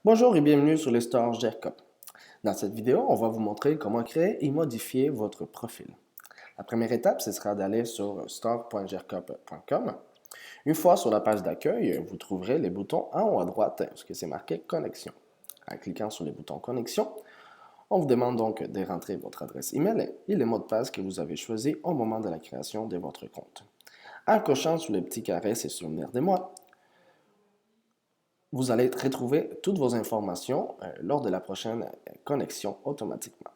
Bonjour et bienvenue sur les stores GERCOP. Dans cette vidéo, on va vous montrer comment créer et modifier votre profil. La première étape, ce sera d'aller sur store.gercop.com. Une fois sur la page d'accueil, vous trouverez les boutons en haut à droite, ce que c'est marqué Connexion. En cliquant sur les boutons Connexion, on vous demande donc de rentrer votre adresse email et les mots de passe que vous avez choisis au moment de la création de votre compte. En cochant sur les petits carrés, c'est souvenir de moi, vous allez retrouver toutes vos informations lors de la prochaine connexion automatiquement.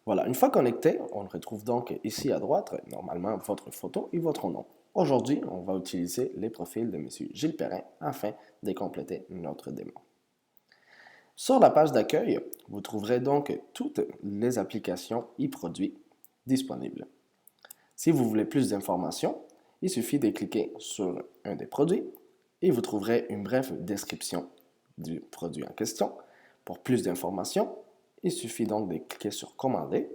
Voilà, une fois connecté, on retrouve donc ici à droite, normalement, votre photo et votre nom. Aujourd'hui, on va utiliser les profils de M. Gilles Perrin afin de compléter notre démon. Sur la page d'accueil, vous trouverez donc toutes les applications et produits disponibles. Si vous voulez plus d'informations, il suffit de cliquer sur un des produits et vous trouverez une brève description du produit en question. Pour plus d'informations, il suffit donc de cliquer sur Commander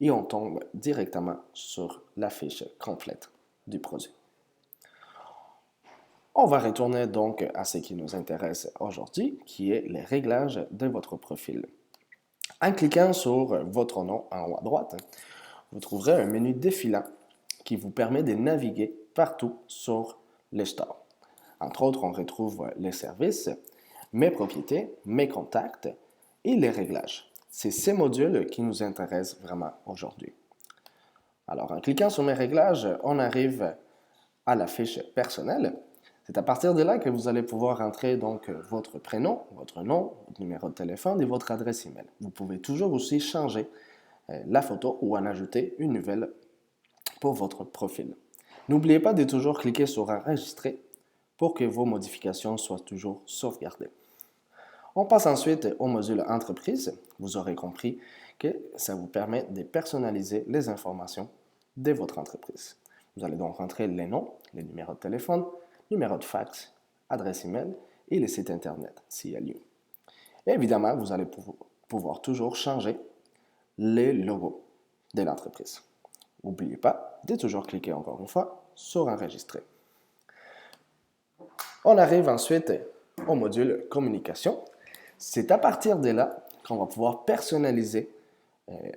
et on tombe directement sur la fiche complète du produit. On va retourner donc à ce qui nous intéresse aujourd'hui, qui est les réglages de votre profil. En cliquant sur votre nom en haut à droite, vous trouverez un menu défilant qui vous permet de naviguer partout sur les stores. Entre autres, on retrouve les services, mes propriétés, mes contacts et les réglages. C'est ces modules qui nous intéressent vraiment aujourd'hui. Alors, en cliquant sur mes réglages, on arrive à la fiche personnelle. C'est à partir de là que vous allez pouvoir entrer donc votre prénom, votre nom, votre numéro de téléphone et votre adresse email. Vous pouvez toujours aussi changer la photo ou en ajouter une nouvelle pour votre profil. N'oubliez pas de toujours cliquer sur Enregistrer pour que vos modifications soient toujours sauvegardées. On passe ensuite au module Entreprise. Vous aurez compris que ça vous permet de personnaliser les informations de votre entreprise. Vous allez donc rentrer les noms, les numéros de téléphone, numéro de fax, adresse email et les sites internet s'il y a lieu. Et évidemment, vous allez pouvoir toujours changer les logos de l'entreprise. N'oubliez pas de toujours cliquer encore une fois sur Enregistrer. On arrive ensuite au module Communication. C'est à partir de là qu'on va pouvoir personnaliser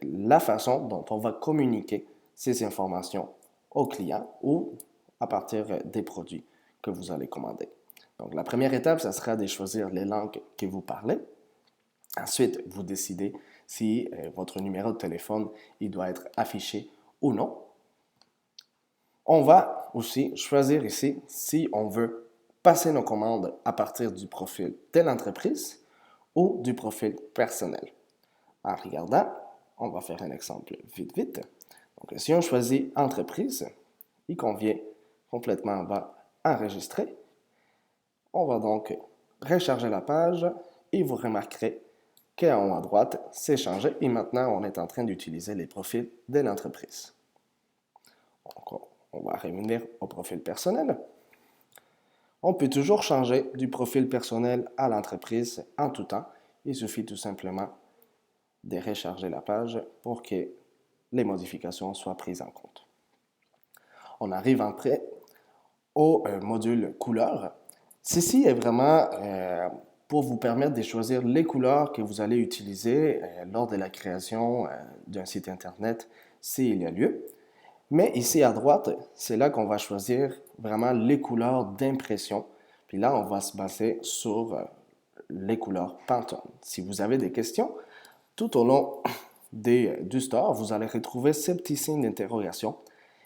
la façon dont on va communiquer ces informations au client ou à partir des produits que vous allez commander. Donc, la première étape, ça sera de choisir les langues que vous parlez. Ensuite, vous décidez si votre numéro de téléphone il doit être affiché ou non. On va aussi choisir ici si on veut passer nos commandes à partir du profil de l'entreprise ou du profil personnel. En regardant, on va faire un exemple vite. Donc, si on choisit entreprise, il convient complètement en bas enregistrer. On va donc recharger la page et vous remarquerez qu'en haut à droite, c'est changé et maintenant on est en train d'utiliser les profils de l'entreprise. On va revenir au profil personnel. On peut toujours changer du profil personnel à l'entreprise en tout temps. Il suffit tout simplement de recharger la page pour que les modifications soient prises en compte. On arrive après au module couleurs. Ceci est vraiment pour vous permettre de choisir les couleurs que vous allez utiliser lors de la création d'un site internet s'il y a lieu. Mais ici à droite, c'est là qu'on va choisir vraiment les couleurs d'impression. Puis là, on va se baser sur les couleurs Pantone. Si vous avez des questions, tout au long du store, vous allez retrouver ce petit signe d'interrogation.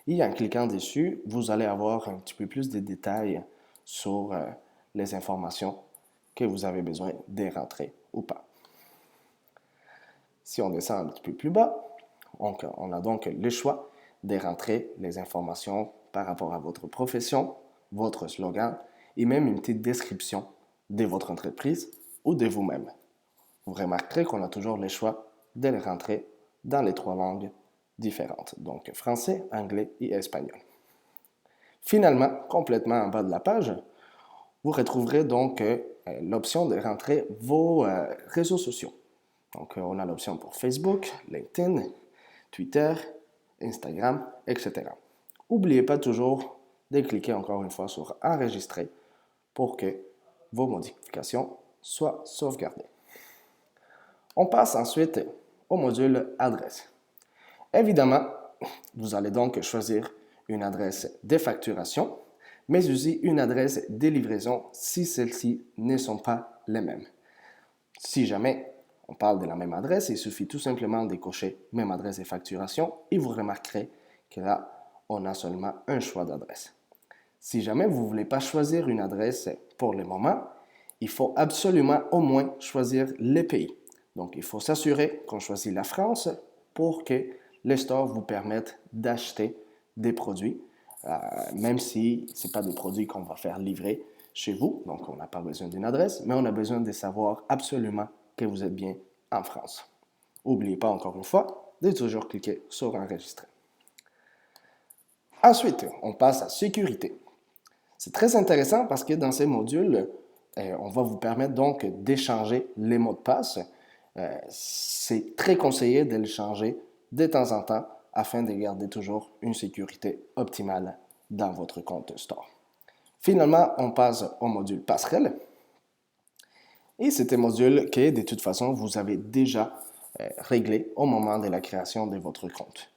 Et en cliquant dessus, vous allez avoir un petit peu plus de détails sur les informations que vous avez besoin de rentrer ou pas. Si on descend un petit peu plus bas, on a donc le choix de rentrer les informations par rapport à votre profession, votre slogan et même une petite description de votre entreprise ou de vous-même. Vous remarquerez qu'on a toujours le choix de les rentrer dans les 3 langues différentes, donc français, anglais et espagnol. Finalement, complètement en bas de la page, vous retrouverez donc l'option de rentrer vos réseaux sociaux. Donc, on a l'option pour Facebook, LinkedIn, Twitter, Instagram, etc. N'oubliez pas toujours de cliquer encore une fois sur Enregistrer pour que vos modifications soient sauvegardées. On passe ensuite au module adresse. Évidemment, vous allez donc choisir une adresse de facturation, mais aussi une adresse de livraison si celles-ci ne sont pas les mêmes. Si jamais on parle de la même adresse, il suffit tout simplement de cocher même adresse de facturation et vous remarquerez que là, on a seulement un choix d'adresse. Si jamais vous ne voulez pas choisir une adresse pour le moment, il faut absolument au moins choisir les pays. Donc, il faut s'assurer qu'on choisit la France pour que les stores vous permettent d'acheter des produits, même si ce n'est pas des produits qu'on va faire livrer chez vous. Donc, on n'a pas besoin d'une adresse, mais on a besoin de savoir absolument que vous êtes bien en France. N'oubliez pas encore une fois de toujours cliquer sur Enregistrer. Ensuite, on passe à Sécurité. C'est très intéressant parce que dans ces modules, on va vous permettre donc d'échanger les mots de passe. C'est très conseillé de les changer de temps en temps afin de garder toujours une sécurité optimale dans votre compte Store. Finalement, on passe au module Passerelle. Et c'est un module que, de toute façon, vous avez déjà réglé au moment de la création de votre compte.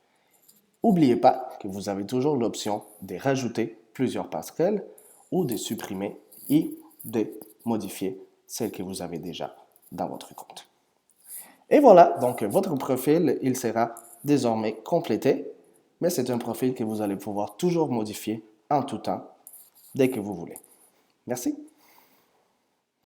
N'oubliez pas que vous avez toujours l'option de rajouter plusieurs passerelles ou de supprimer et de modifier celles que vous avez déjà dans votre compte. Et voilà, donc votre profil, il sera désormais complété, mais c'est un profil que vous allez pouvoir toujours modifier en tout temps, dès que vous voulez. Merci.